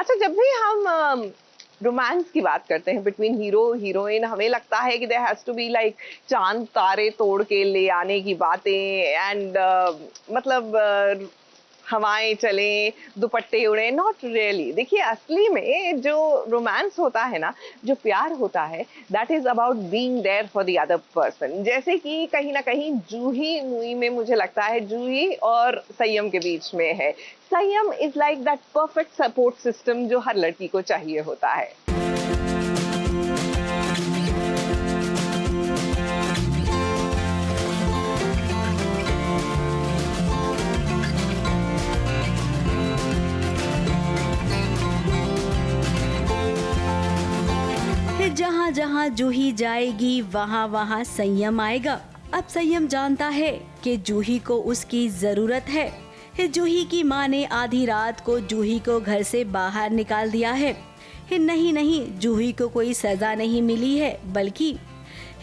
अच्छा, जब भी हम रोमांस की बात करते हैं बिटवीन हीरो हीरोइन, हमें लगता है कि there has to be like चांद तारे तोड़ के ले आने की बातें एंड मतलब हवाएं चलें, दुपट्टे उड़े, नॉट रियली। देखिए, असली में जो रोमांस होता है ना, जो प्यार होता है, that is about being there for the other person. जैसे कि कहीं ना कहीं जूही मूवी में मुझे लगता है जूही और संयम के बीच में है। संयम is like that perfect support system जो हर लड़की को चाहिए होता है। जहाँ जहाँ जूही जाएगी वहाँ वहाँ संयम आएगा। अब संयम जानता है कि जूही को उसकी जरूरत है। जूही की माँ ने आधी रात को जूही को घर से बाहर निकाल दिया है। नहीं, जूही को कोई सजा नहीं मिली है, बल्कि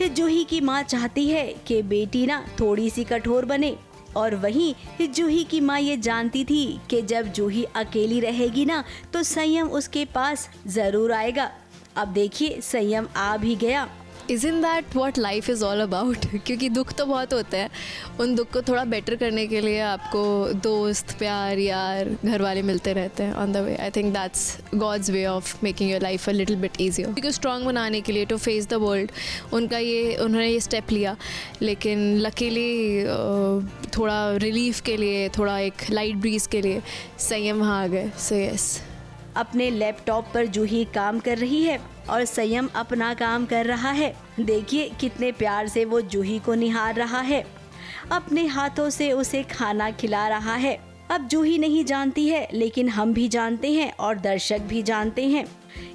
जूही की माँ चाहती है कि बेटी ना थोड़ी सी कठोर बने। और वहीं जूही की माँ ये जानती थी कि जब जूही अकेली रहेगी ना तो संयम उसके पास जरूर आएगा। अब देखिए, संयम आ भी गया। Isn't that what life is all about? क्योंकि दुख तो बहुत होते हैं, उन दुख को थोड़ा बेटर करने के लिए आपको दोस्त, प्यार, यार, घर वाले मिलते रहते हैं on the way. I think that's God's way of making your life a little bit easier. क्योंकि स्ट्रॉन्ग बनाने के लिए to face the world उन्होंने ये स्टेप लिया, लेकिन लकीली थोड़ा रिलीफ के लिए, थोड़ा एक लाइट ब्रीज के लिए संयम वहाँ आ गए। So yes. अपने लैपटॉप पर जूही काम कर रही है और संयम अपना काम कर रहा है। देखिए कितने प्यार से वो जूही को निहार रहा है, अपने हाथों से उसे खाना खिला रहा है। अब जूही नहीं जानती है, लेकिन हम भी जानते हैं और दर्शक भी जानते हैं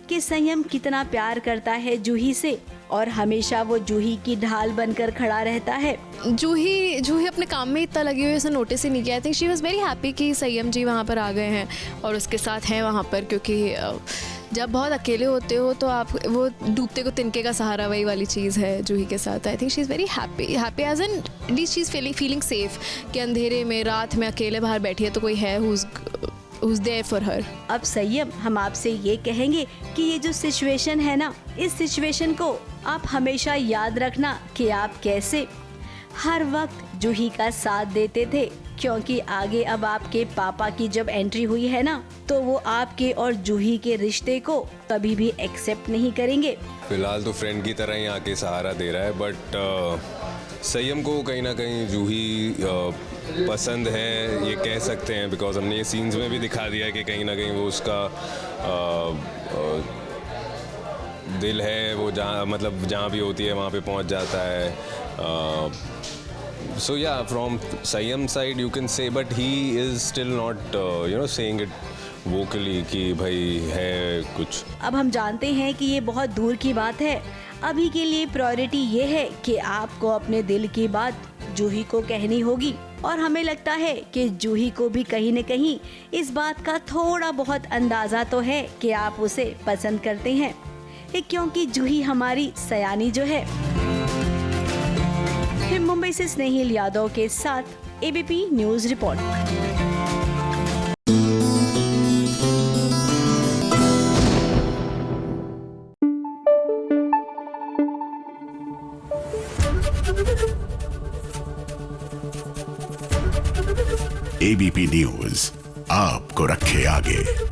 कि संयम कितना प्यार करता है जूही से, और हमेशा वो जूही की ढाल बनकर खड़ा रहता है। जूही अपने काम में इतना लगी हुई, उसने नोटिस ही नहीं किया। आई think she was very happy कि संयम जी वहाँ पर आ गए हैं और उसके साथ हैं वहाँ पर, क्योंकि जब बहुत अकेले होते हो तो आप वो डूबते को तिनके का सहारा, वही वाली चीज़ है जूही के साथ। I think she is very happy as and she is feeling safe कि अंधेरे में रात में अकेले बाहर बैठी है तो कोई है who's there for her. अब संयम, हम आपसे ये कहेंगे कि ये जो सिचुएशन है ना, इस सिचुएशन को आप हमेशा याद रखना कि आप कैसे हर वक्त जूही का साथ देते थे, क्योंकि आगे अब आपके पापा की जब एंट्री हुई है ना, तो वो आपके और जूही के रिश्ते को कभी भी एक्सेप्ट नहीं करेंगे। फिलहाल तो फ्रेंड की तरह ही आके सहारा दे रहा है, बट संयम को कहीं ना कहीं जूही पसंद है, ये कह सकते हैं, बिकॉज हमने ये सीन्स में भी दिखा दिया है कि कहीं ना कहीं वो उसका दिल है, वो जहाँ भी होती है वहाँ पे पहुँच जाता है। So yeah, from Sayyam side you can say, but he is still not saying it vocally कि भाई है कुछ। अब हम जानते हैं कि ये बहुत दूर की बात है। अभी के लिए प्रायोरिटी ये है कि आपको अपने दिल की बात जूही को कहनी होगी, और हमें लगता है कि जूही को भी कहीं न कहीं इस बात का थोड़ा बहुत अंदाजा तो है कि आप उसे पसंद करते हैं, क्योंकि जूही हमारी सयानी जो है। मुंबई से स्नेहिल यादव के साथ ABP news report. ABP news आपको रखे आगे।